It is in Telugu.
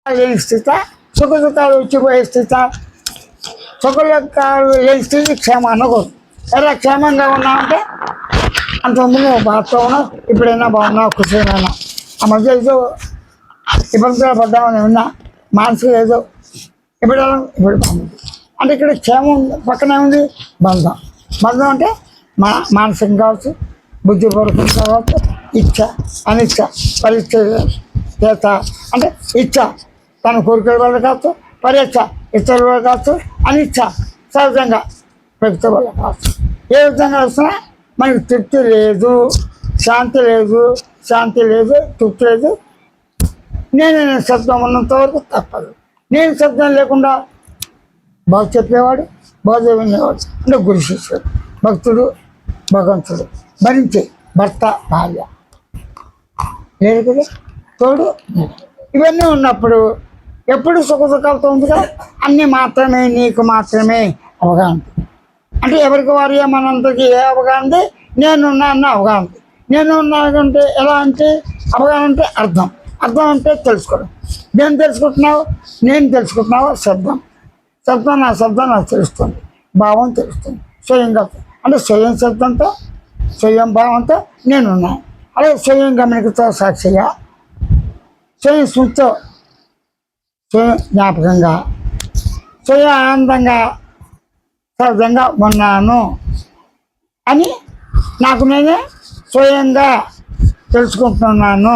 లేని స్థిత, సుఖ దుఃఖాలు వచ్చిపోయే స్థిత. సుఖ దుఃఖాలు లేని స్థితి క్షేమాన్ని కోరు. ఎలా క్షేమంగా ఉన్నామంటే అంతకుముందు బాధతో ఉన్నావు, ఇప్పుడైనా బాగున్నావు, ఖుషిగా. ఆ మధ్య ఏదో ఇబ్బందులు పడ్డామని ఉన్నా, మానసిక ఏదో ఇప్పుడు బాగుంది అంటే ఇక్కడ క్షేమం పక్కనే ఉంది. బంధం బంధం అంటే మానసికం కావచ్చు, బుద్ధిపూర్వకం కావచ్చు, ఇచ్చ అనిచ్చ పరీక్ష చేత అంటే ఇచ్చ తన కోరికల వల్ల కావచ్చు, పరీక్ష ఇతరుల వల్ల కావచ్చు, అనిచ్చ సహజంగా వ్యక్తి వల్ల కావచ్చు. ఏ విధంగా వస్తున్నా మనకి తృప్తి లేదు, శాంతి లేదు, తృప్తి లేదు. నేను శబ్దం ఉన్నంత వరకు తప్పదు. నేను శబ్దం లేకుండా బాగు చెప్పేవాడు, బాగు వినేవాడు అంటే గురు శిష్యుడు, భక్తుడు భగవంతుడు, భరించే భర్త భార్య లేదు కదా, తోడు. ఇవన్నీ ఉన్నప్పుడు ఎప్పుడు సుఖ సుఖాలతో ఉంది కదా, అన్నీ మాత్రమే నీకు మాత్రమే అవగాహన. అంటే ఎవరికి వారు మనందరికీ ఏ అవగాహన, నేనున్నా అన్న అవగాహన. నేను ఉన్నానంటే ఎలా అంటే అవగాహన అంటే అర్థం అంటే తెలుసుకోవడం. నేను తెలుసుకుంటున్నావు, నేను తెలుసుకుంటున్నావు శబ్దం నా శబ్దం నాకు తెలుస్తుంది, భావం తెలుస్తుంది. స్వయంగా అంటే స్వయం శబ్దంతో స్వయం భావంతో నేనున్నాను. అలాగే స్వయం గమనికతో సాక్షిగా, స్వయం స్మృతితో, స్వయం జ్ఞాపకంగా, స్వయం ఆనందంగా సహజంగా ఉన్నాను అని నాకు నేనే స్వయంగా తెలుసుకుంటున్నాను.